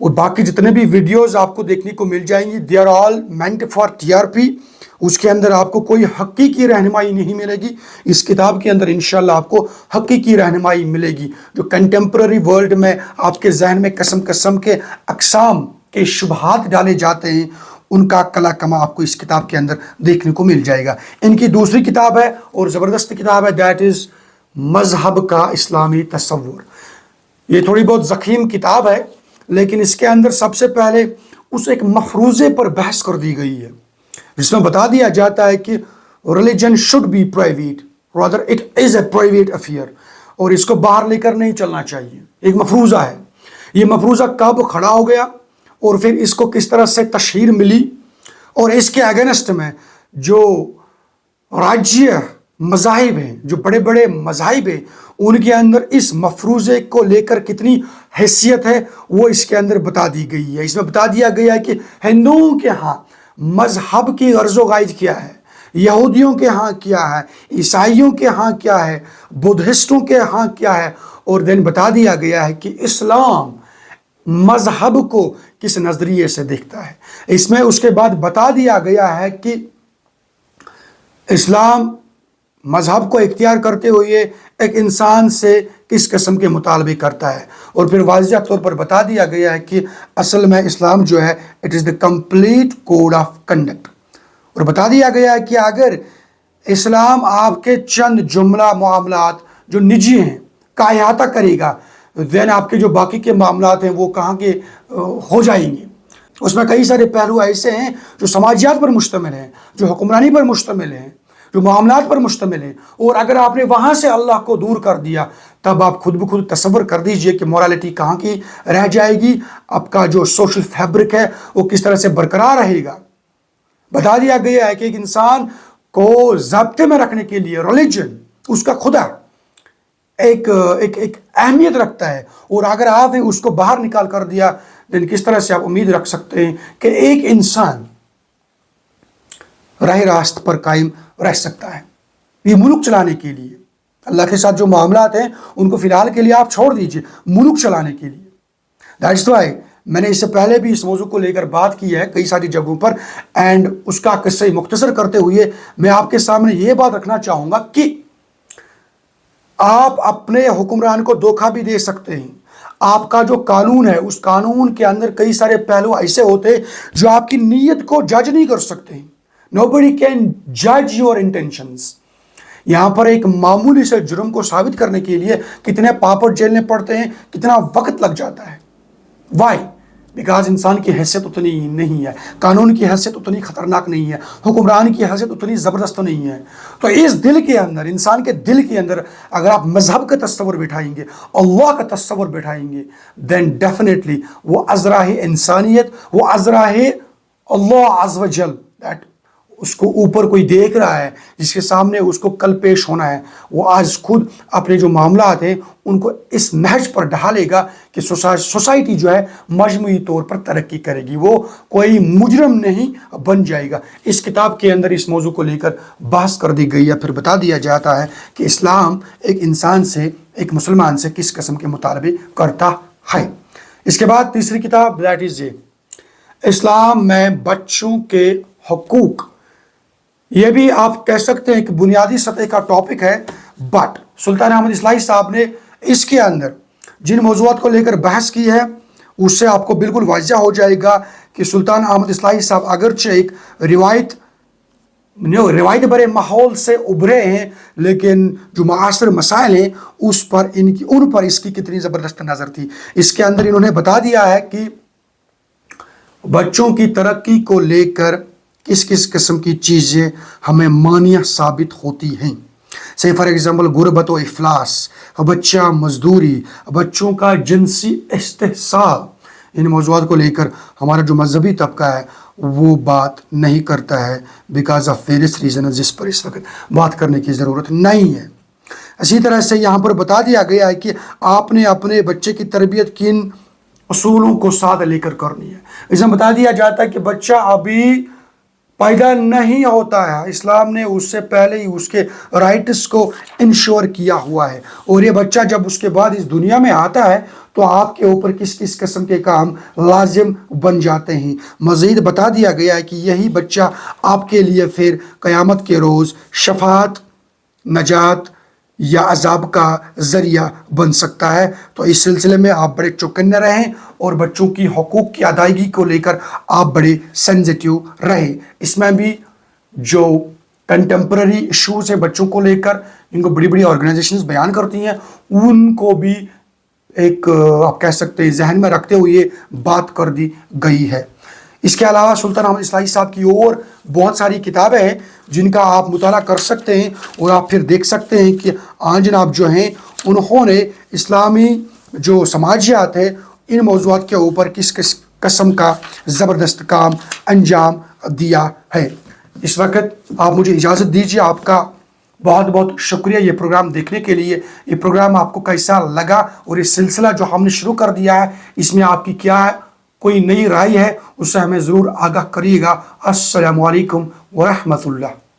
اور باقی جتنے بھی ویڈیوز آپ کو دیکھنے کو مل جائیں گی they are all meant for TRP. اس کے اندر آپ کو کوئی حقیقی رہنمائی نہیں ملے گی. اس کتاب کے اندر انشاءاللہ آپ کو حقیقی رہنمائی ملے گی. جو کنٹمپرری ورلڈ میں آپ کے ذہن میں قسم قسم کے اقسام کے شبہات ڈالے جاتے ہیں ان کا کلا کما آپ کو اس کتاب کے اندر دیکھنے کو مل جائے گا. ان کی دوسری کتاب ہے اور زبردست کتاب ہے، دیٹ از مذہب کا اسلامی تصور. یہ تھوڑی بہت ضخیم کتاب ہے لیکن اس کے اندر سب سے پہلے اس ایک مفروضے پر بحث کر دی گئی ہے جس میں بتا دیا جاتا ہے کہ religion should be private rather it is a private affair, اور اس کو باہر لے کر نہیں چلنا چاہیے. ایک مفروضہ ہے. یہ مفروضہ کب کھڑا ہو گیا اور پھر اس کو کس طرح سے تشہیر ملی، اور اس کے اگینسٹ میں جو راجیہ مذاہب ہیں، جو بڑے بڑے مذاہب ہیں، ان کے اندر اس مفروضے کو لے کر کتنی حیثیت ہے وہ اس کے اندر بتا دی گئی ہے. اس میں بتا دیا گیا ہے کہ ہندوؤں کے ہاں مذہب کی غرض و غائد کیا ہے، یہودیوں کے ہاں کیا ہے، عیسائیوں کے ہاں کیا ہے، بدھسٹوں کے ہاں کیا ہے، اور دین بتا دیا گیا ہے کہ اسلام مذہب کو کس نظریے سے دیکھتا ہے. اس میں اس کے بعد بتا دیا گیا ہے کہ اسلام مذہب کو اختیار کرتے ہوئے ایک انسان سے کس قسم کے مطالبے کرتا ہے، اور پھر واضح طور پر بتا دیا گیا ہے کہ اصل میں اسلام جو ہے it is the complete code of conduct. اور بتا دیا گیا ہے کہ اگر اسلام آپ کے چند جملہ معاملات جو نجی ہیں کا احاطہ کرے گا دین آپ کے جو باقی کے معاملات ہیں وہ کہاں کے ہو جائیں گے. اس میں کئی سارے پہلو ایسے ہیں جو سماجیات پر مشتمل ہیں، جو حکمرانی پر مشتمل ہیں، جو معاملات پر مشتمل ہیں، اور اگر آپ نے وہاں سے اللہ کو دور کر دیا تب آپ خود بخود تصور کر دیجئے کہ مورالٹی کہاں کی رہ جائے گی، آپ کا جو سوشل فیبرک ہے وہ کس طرح سے برقرار رہے گا. بتا دیا گیا ہے کہ ایک انسان کو ضابطے میں رکھنے کے لیے ریلیجن اس کا خدا ایک اہمیت رکھتا ہے، اور اگر آپ نے اس کو باہر نکال کر دیا دن کس طرح سے آپ امید رکھ سکتے ہیں کہ ایک انسان راہ راست پر قائم رہ سکتا ہے. یہ ملک چلانے کے لیے اللہ کے ساتھ جو معاملات ہیں ان کو فی الحال کے لیے آپ چھوڑ دیجئے، ملک چلانے کے لیے. دیٹس وائی میں نے اس سے پہلے بھی اس موضوع کو لے کر بات کی ہے کئی ساری جگہوں پر، اینڈ اس کا قصہ مختصر کرتے ہوئے میں آپ کے سامنے یہ بات رکھنا چاہوں گا کہ آپ اپنے حکمران کو دھوکہ بھی دے سکتے ہیں. آپ کا جو قانون ہے اس قانون کے اندر کئی سارے پہلو ایسے ہوتے ہیں جو آپ کی نیت کو جج نہیں کر سکتے ہیں. Nobody can judge your intentions. یہاں پر ایک معمولی سے جرم کو ثابت کرنے کے لیے کتنے پاپڑ جیلنے پڑتے ہیں، کتنا وقت لگ جاتا ہے. Why? بیکاز انسان کی حیثیت اتنی نہیں ہے، قانون کی حیثیت اتنی خطرناک نہیں ہے، حکمران کی حیثیت اتنی زبردست نہیں ہے. تو اس دل کے اندر، انسان کے دل کے اندر اگر آپ مذہب کا تصور بٹھائیں گے، اللہ کا تصور بٹھائیں گے، دین ڈیفینیٹلی وہ ازراہ انسانیت، وہ ازراہ اللہ عز و جل دیٹ اس کو اوپر کوئی دیکھ رہا ہے، جس کے سامنے اس کو کل پیش ہونا ہے، وہ آج خود اپنے جو معاملات ہیں ان کو اس نہج پر ڈھالے گا کہ سوسائٹی جو ہے مجموعی طور پر ترقی کرے گی، وہ کوئی مجرم نہیں بن جائے گا. اس کتاب کے اندر اس موضوع کو لے کر بحث کر دی گئی ہے. پھر بتا دیا جاتا ہے کہ اسلام ایک انسان سے، ایک مسلمان سے کس قسم کے مطالبے کرتا ہے. اس کے بعد تیسری کتاب دیٹ از اسلام میں بچوں کے حقوق. یہ بھی آپ کہہ سکتے ہیں کہ بنیادی سطح کا ٹاپک ہے، بٹ سلطان احمد اصلاحی صاحب نے اس کے اندر جن موضوعات کو لے کر بحث کی ہے اس سے آپ کو بالکل واضح ہو جائے گا کہ سلطان احمد اصلاحی صاحب اگرچہ ایک روایت برے ماحول سے ابھرے ہیں لیکن جو معاصر مسائل ہیں ان پر اس کی کتنی زبردست نظر تھی. اس کے اندر انہوں نے بتا دیا ہے کہ بچوں کی ترقی کو لے کر کس کس قسم کی چیزیں ہمیں مانع ثابت ہوتی ہیں. سے فار ایگزامپل غربت و افلاس، بچہ مزدوری، بچوں کا جنسی استحصال. ان موضوعات کو لے کر ہمارا جو مذہبی طبقہ ہے وہ بات نہیں کرتا ہے بیکاز آف ویریس ریزن، جس پر اس وقت بات کرنے کی ضرورت نہیں ہے. اسی طرح سے یہاں پر بتا دیا گیا ہے کہ آپ نے اپنے بچے کی تربیت کن اصولوں کو ساتھ لے کر کرنی ہے. اس میں بتا دیا جاتا ہے کہ بچہ ابھی پیدا نہیں ہوتا ہے، اسلام نے اس سے پہلے ہی اس کے رائٹس کو انشور کیا ہوا ہے، اور یہ بچہ جب اس کے بعد اس دنیا میں آتا ہے تو آپ کے اوپر کس کس قسم کے کام لازم بن جاتے ہیں۔ مزید بتا دیا گیا ہے کہ یہی بچہ آپ کے لیے پھر قیامت کے روز شفاعت، نجات یا عذاب کا ذریعہ بن سکتا ہے۔ تو اس سلسلے میں آپ بڑے چوکنے رہیں اور بچوں کی حقوق کی ادائیگی کو لے کر آپ بڑے سینسیٹیو رہیں۔ اس میں بھی جو کنٹمپرری ایشوز ہیں بچوں کو لے کر، ان کو بڑی بڑی آرگنائزیشنز بیان کرتی ہیں، ان کو بھی ایک آپ کہہ سکتے ہیں ذہن میں رکھتے ہوئے بات کر دی گئی ہے۔ اس کے علاوہ سلطان احمد اصلاحی صاحب کی اور بہت ساری کتابیں ہیں جن کا آپ مطالعہ کر سکتے ہیں، اور آپ پھر دیکھ سکتے ہیں کہ جناب جو ہیں انہوں نے اسلامی جو سماجیات ہے ان موضوعات کے اوپر کس قسم کا زبردست کام انجام دیا ہے۔ اس وقت آپ مجھے اجازت دیجیے، آپ کا بہت بہت شکریہ یہ پروگرام دیکھنے کے لیے۔ یہ پروگرام آپ کو کیسا لگا، اور یہ سلسلہ جو ہم نے شروع کر دیا ہے اس میں آپ کی کیا کوئی نئی رائے ہے، اس سے ہمیں ضرور آگاہ کریے گا۔ السلام علیکم ورحمۃ اللہ۔